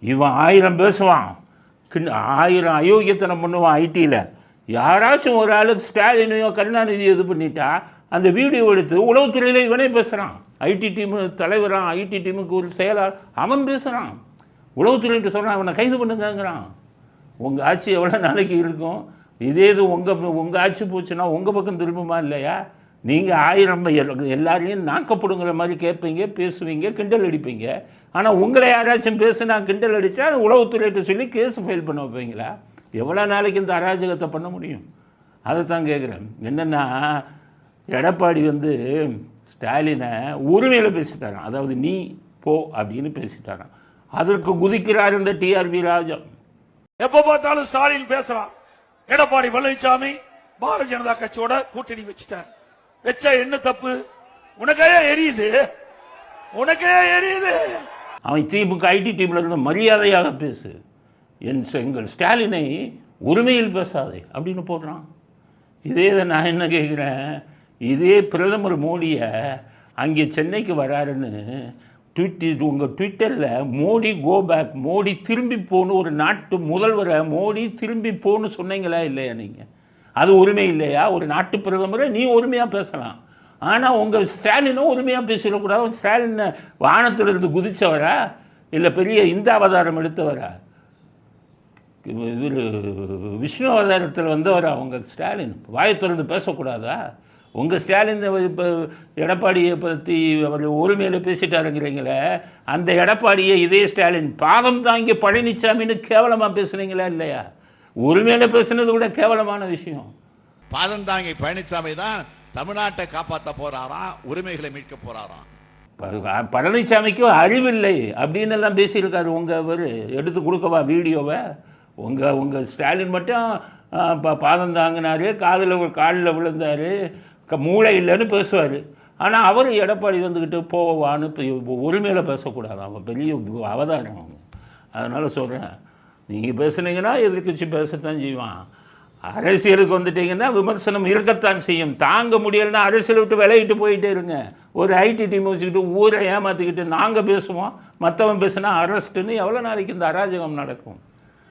இவன் 1000 பேசுவான், 1000 அயோக்கியத்தனம் பண்ணுவான் ஐடியில். யாராச்சும் ஒரு ஆளுக்கு ஸ்டாலினையோ கருணாநிதியோ இது பண்ணிட்டா அந்த வீடியோ எடுத்து உளவுத்துறையில் இவனே பேசுகிறான். ஐடி டீமு தலைவரான், ஐடி டீமுக்கு ஒரு செயலாளர் அவன் பேசுகிறான். உளவுத்துறையிட்டு சொல்கிறான் அவனை கைது பண்ணுங்கிறான். உங்கள் ஆட்சி எவ்வளோ நாளைக்கு இருக்கும்? இதே இது உங்கள் ஆட்சி போச்சுன்னா உங்கள் பக்கம் திரும்புமா இல்லையா? நீங்கள் 1000 எல்லாரையும் நாக்கப்படுங்கிற மாதிரி கேட்பீங்க, பேசுவீங்க, கிண்டல் அடிப்பீங்க. ஆனால் உங்களை யாராச்சும் பேசுனா கிண்டல் அடித்தா உளவுத்துறையிட்ட சொல்லி கேஸ் ஃபைல் பண்ண வைப்பீங்களா? எவ்வளோ நாளைக்கு இந்த அராஜகத்தை பண்ண முடியும்? அதை தான் கேட்குறேன். என்னென்னா எடப்பாடி ஸ்டாலினை உரிமையில் பேசிட்டாரான். அதாவது நீ போ அப்படின்னு பேசிட்டாரான். அதற்கு குதிக்கிறார் இந்த டிஆர்பி ராஜா. எப்ப பார்த்தாலும் ஸ்டாலின் பேசுறான். எடப்பாடி பழனிசாமி பாரதிய ஜனதா கட்சியோட கூட்டணி வச்சுட்டார். வச்சா என்ன தப்பு? உனக்கே எரியுது, உனக்கே எரியுது. அவன் திமுக ஐடி டீம்ல இருந்த மரியாதையாக பேசு, எங்கள் ஸ்டாலினை உரிமையில் பேசாதே அப்படின்னு போடுறான். இதே நான் என்ன கேட்குறேன், இதே பிரதமர் மோடியை அங்கே சென்னைக்கு வராருன்னு உங்கள் ட்விட்டரில் மோடி கோ பேக், மோடி திரும்பி போன்னு ஒரு நாட்டு முதல்வரை மோடி திரும்பி போன்னு சொன்னீங்களா இல்லையா? நீங்கள் அது உரிமை இல்லையா? ஒரு நாட்டு பிரதமரை நீ உரிமையாக பேசலாம், ஆனால் உங்கள் ஸ்டாலினும் உரிமையாக பேசிடக்கூடாது. ஸ்டாலின் வானத்திலிருந்து குதித்தவரா இல்லை பெரிய இந்த அவதாரம் எடுத்தவரா? இதில் விஷ்ணு அவதாரத்தில் வந்தவரா உங்கள் ஸ்டாலின்? வாயை திறந்து பேசக்கூடாதா? உங்கள் ஸ்டாலின் இப்போ எடப்பாடியை பற்றி அவர் உரிமையில் பேசிட்டாருங்கிறீங்களே, அந்த எடப்பாடியை இதே ஸ்டாலின் பாதம் தாங்கி பழனிசாமின்னு கேவலமாக பேசுனீங்களா இல்லையா? உரிமையில் பேசுனது விட கேவலமான விஷயம். பாதம் தாங்கி பழனிசாமி தான் தமிழ்நாட்டை காப்பாற்ற போறாராம், உரிமைகளை மீட்க போறாராம். பழனிசாமிக்கும் அறிவில்லை அப்படின்னு எல்லாம் பேசியிருக்காரு. உங்கள் எடுத்து கொடுக்கவா வீடியோவை? உங்கள் ஸ்டாலின் மட்டும் பாதம் தாங்கினார், காலில் விழுந்தார், மூளை இல்லைன்னு பேசுவார். ஆனால் அவர் எடப்பாடி போவான்னு உரிமையில் பேசக்கூடாது. அவன் பெரிய அவதாரம் அவங்க. அதனால் சொல்கிறேன், நீங்கள் பேசுனீங்கன்னா எதிர்கட்சி பேசத்தான் செய்வான். அரசியலுக்கு வந்துட்டீங்கன்னா விமர்சனம் இருக்கத்தான் செய்யும். தாங்க முடியலைன்னா அரசியலை விட்டு விலகிட்டு போயிட்டே இருங்க. ஒரு ஐடி டீம் வச்சுக்கிட்டு ஊரை ஏமாற்றிக்கிட்டு நாங்கள் பேசுவோம், மற்றவன் பேசுனா அரெஸ்ட்டுன்னு எவ்வளோ நாளைக்கு இந்த அராஜகம் நடக்கும்?